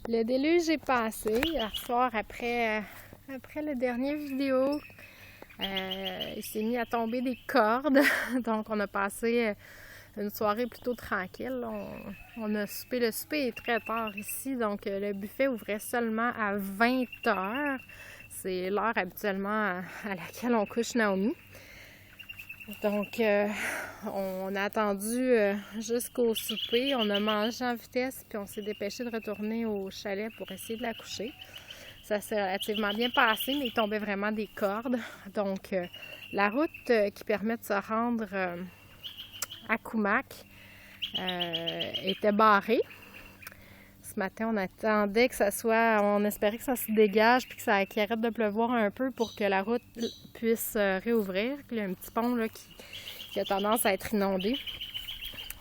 Le déluge est passé. Hier soir, après la dernière vidéo, il s'est mis à tomber des cordes. Donc, on a passé une soirée plutôt tranquille. On a soupé. Le souper est très tard ici. Donc, le buffet ouvrait seulement à 20 h. C'est l'heure habituellement à laquelle on couche Naomi. Donc, on a attendu jusqu'au souper. On a mangé en vitesse, puis on s'est dépêché de retourner au chalet pour essayer de la coucher. Ça s'est relativement bien passé, mais il tombait vraiment des cordes. Donc, la route qui permet de se rendre à Kumak était barrée. Ce matin, on attendait que ça soit... On espérait que ça se dégage puis qu'il arrête de pleuvoir un peu pour que la route puisse réouvrir. Il y a un petit pont là, qui a tendance à être inondé.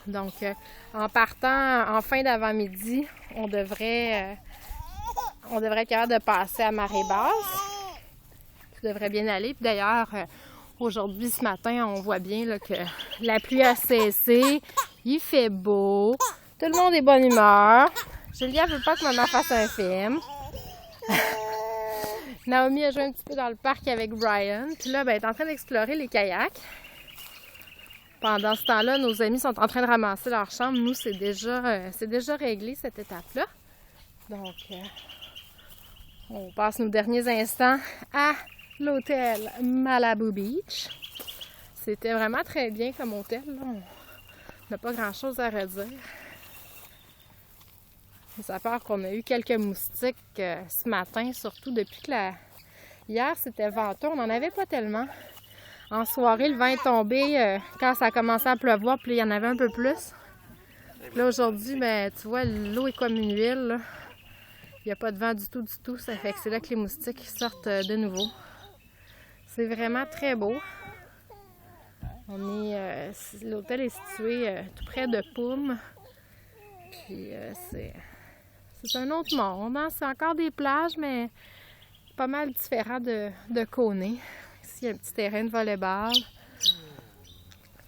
Donc, en partant en fin d'avant-midi, on devrait être capable de passer à marée basse. Ça devrait bien aller. Puis d'ailleurs, aujourd'hui, ce matin, on voit bien là, que la pluie a cessé. Il fait beau. Tout le monde est de bonne humeur. Julia ne veut pas que maman fasse un film. Naomi a joué un petit peu dans le parc avec Brian. Puis là, elle est en train d'explorer les kayaks. Pendant ce temps-là, nos amis sont en train de ramasser leur chambre. Nous, c'est déjà réglé, cette étape-là. Donc, on passe nos derniers instants à l'hôtel Malibu Beach. C'était vraiment très bien comme hôtel. Là. On n'a pas grand-chose à redire. Ça part qu'on a eu quelques moustiques ce matin, surtout depuis que hier c'était venteux, on n'en avait pas tellement. En soirée, le vent est tombé quand ça a commencé à pleuvoir, puis il y en avait un peu plus. Là aujourd'hui, ben, tu vois, l'eau est comme une huile. Là. Il n'y a pas de vent du tout. Ça fait que c'est là que les moustiques sortent de nouveau. C'est vraiment très beau. L'hôtel est situé tout près de Poum. Puis c'est un autre monde, hein? C'est encore des plages, mais pas mal différent de Kone. Ici, il y a un petit terrain de volleyball.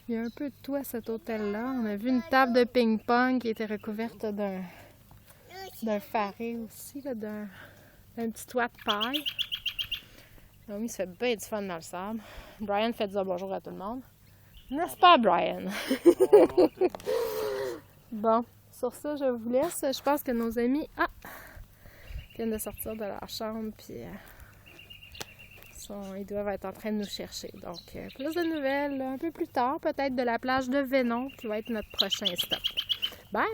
Il y a un peu de tout à cet hôtel-là. On a vu une table de ping-pong qui était recouverte d'un faré aussi, d'un petit toit de paille. Naomi se fait bien du fun dans le sable. Brian fait dire bonjour à tout le monde. N'est-ce pas, Brian? Bon. Sur ça, je vous laisse. Je pense que nos amis viennent de sortir de leur chambre, puis ils doivent être en train de nous chercher. Donc, plus de nouvelles un peu plus tard, peut-être de la plage de Venon, qui va être notre prochain stop. Bye!